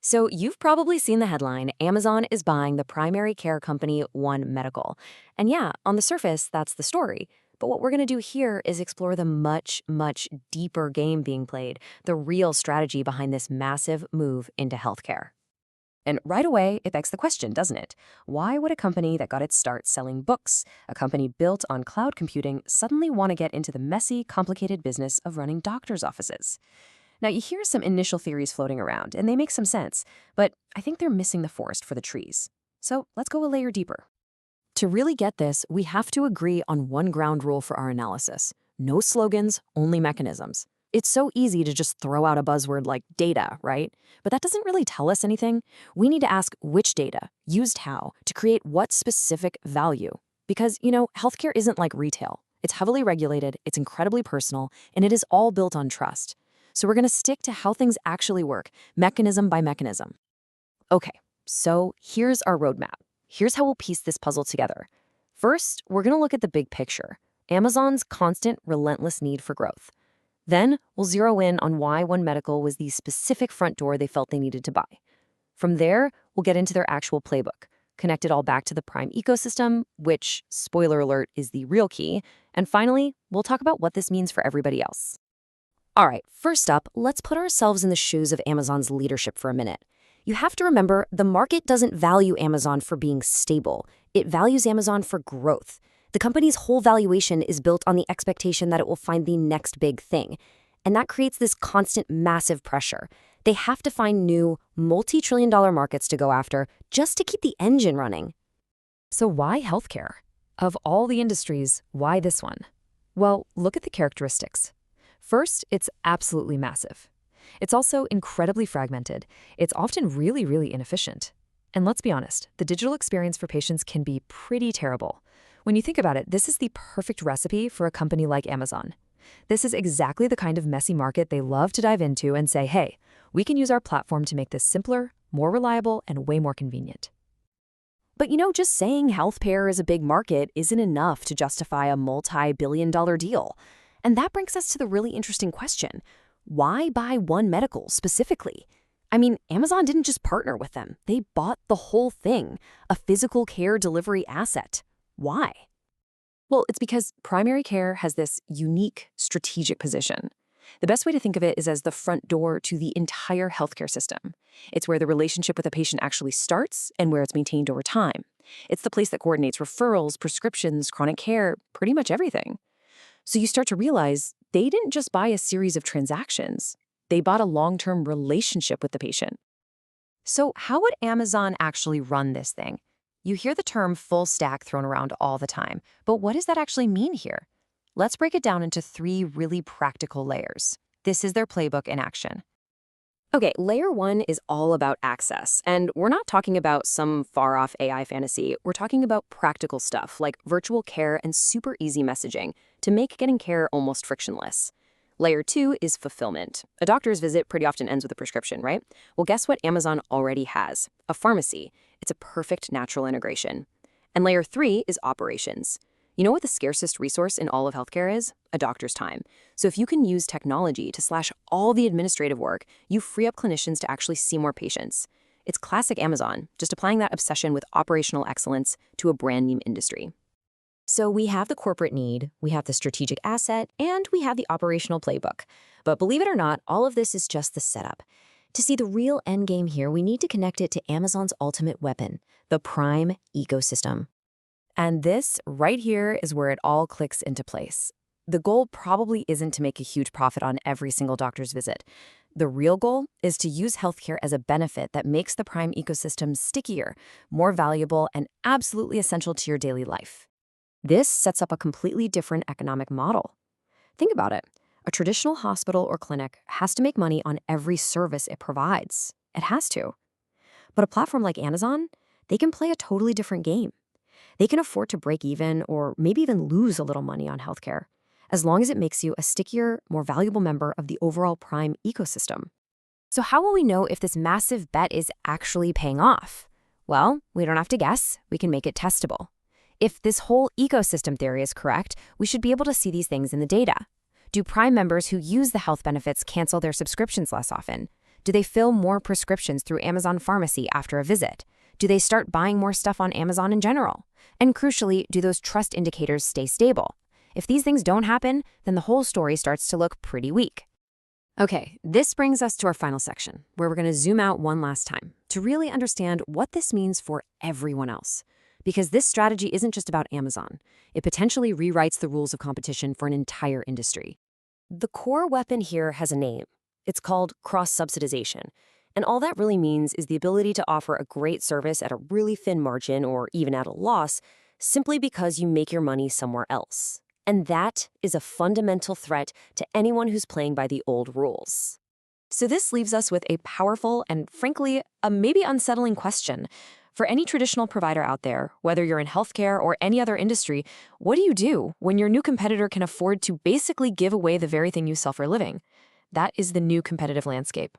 So, you've probably seen the headline Amazon is buying the primary care company One Medical. And yeah, on the surface, that's the story. But what we're going to do here is explore the much, much deeper game being played, the real strategy behind this massive move into healthcare. And right away, it begs the question, doesn't it? Why would a company that got its start selling books, a company built on cloud computing, suddenly want to get into the messy, complicated business of running doctors' offices? Now, you hear some initial theories floating around, and they make some sense, but I think they're missing the forest for the trees. So let's go a layer deeper. To really get this, we have to agree on one ground rule for our analysis. No slogans, only mechanisms. It's so easy to just throw out a buzzword like data, right? But that doesn't really tell us anything. We need to ask which data, used how, to create what specific value. Because, healthcare isn't like retail. It's heavily regulated, it's incredibly personal, and it is all built on trust. So we're going to stick to how things actually work, mechanism by mechanism. Okay, so here's our roadmap. Here's how we'll piece this puzzle together. First, we're going to look at the big picture, Amazon's constant, relentless need for growth. Then, we'll zero in on why One Medical was the specific front door they felt they needed to buy. From there, we'll get into their actual playbook, connect it all back to the Prime ecosystem, which, spoiler alert, is the real key. And finally, we'll talk about what this means for everybody else. All right, first up, let's put ourselves in the shoes of Amazon's leadership for a minute. You have to remember, the market doesn't value Amazon for being stable. It values Amazon for growth. The company's whole valuation is built on the expectation that it will find the next big thing. And that creates this constant, massive pressure. They have to find new, multi-trillion-dollar markets to go after just to keep the engine running. So why healthcare? Of all the industries, why this one? Well, look at the characteristics. First, it's absolutely massive. It's also incredibly fragmented. It's often really, really inefficient. And let's be honest, the digital experience for patients can be pretty terrible. When you think about it, this is the perfect recipe for a company like Amazon. This is exactly the kind of messy market they love to dive into and say, hey, we can use our platform to make this simpler, more reliable, and way more convenient. But just saying healthcare is a big market isn't enough to justify a multi-billion-dollar deal. And that brings us to the really interesting question. Why buy One Medical specifically? I mean, Amazon didn't just partner with them. They bought the whole thing, a physical care delivery asset. Why? Well, it's because primary care has this unique strategic position. The best way to think of it is as the front door to the entire healthcare system. It's where the relationship with a patient actually starts and where it's maintained over time. It's the place that coordinates referrals, prescriptions, chronic care, pretty much everything. So you start to realize they didn't just buy a series of transactions. They bought a long-term relationship with the patient. So how would Amazon actually run this thing? You hear the term full stack thrown around all the time, but what does that actually mean here? Let's break it down into 3 really practical layers. This is their playbook in action. Okay, layer 1 is all about access, and we're not talking about some far-off AI fantasy. We're talking about practical stuff like virtual care and super easy messaging to make getting care almost frictionless. Layer 2 is fulfillment. A doctor's visit pretty often ends with a prescription, right? Well, guess what Amazon already has? A pharmacy. It's a perfect natural integration. And layer 3 is operations. You know what the scarcest resource in all of healthcare is? A doctor's time. So if you can use technology to slash all the administrative work, you free up clinicians to actually see more patients. It's classic Amazon, just applying that obsession with operational excellence to a brand new industry. So we have the corporate need, we have the strategic asset, and we have the operational playbook. But believe it or not, all of this is just the setup. To see the real endgame here, we need to connect it to Amazon's ultimate weapon, the Prime ecosystem. And this right here is where it all clicks into place. The goal probably isn't to make a huge profit on every single doctor's visit. The real goal is to use healthcare as a benefit that makes the Prime ecosystem stickier, more valuable, and absolutely essential to your daily life. This sets up a completely different economic model. Think about it. A traditional hospital or clinic has to make money on every service it provides. It has to. But a platform like Amazon, they can play a totally different game. They can afford to break even or maybe even lose a little money on healthcare, as long as it makes you a stickier, more valuable member of the overall Prime ecosystem. So how will we know if this massive bet is actually paying off? Well, we don't have to guess. We can make it testable. If this whole ecosystem theory is correct, we should be able to see these things in the data. Do Prime members who use the health benefits cancel their subscriptions less often? Do they fill more prescriptions through Amazon Pharmacy after a visit? Do they start buying more stuff on Amazon in general? And crucially, do those trust indicators stay stable? If these things don't happen, then the whole story starts to look pretty weak. Okay, this brings us to our final section, where we're going to zoom out one last time to really understand what this means for everyone else. Because this strategy isn't just about Amazon. It potentially rewrites the rules of competition for an entire industry. The core weapon here has a name. It's called cross-subsidization. And all that really means is the ability to offer a great service at a really thin margin or even at a loss simply because you make your money somewhere else. And that is a fundamental threat to anyone who's playing by the old rules. So this leaves us with a powerful and, frankly, a maybe unsettling question. For any traditional provider out there, whether you're in healthcare or any other industry, what do you do when your new competitor can afford to basically give away the very thing you sell for a living? That is the new competitive landscape.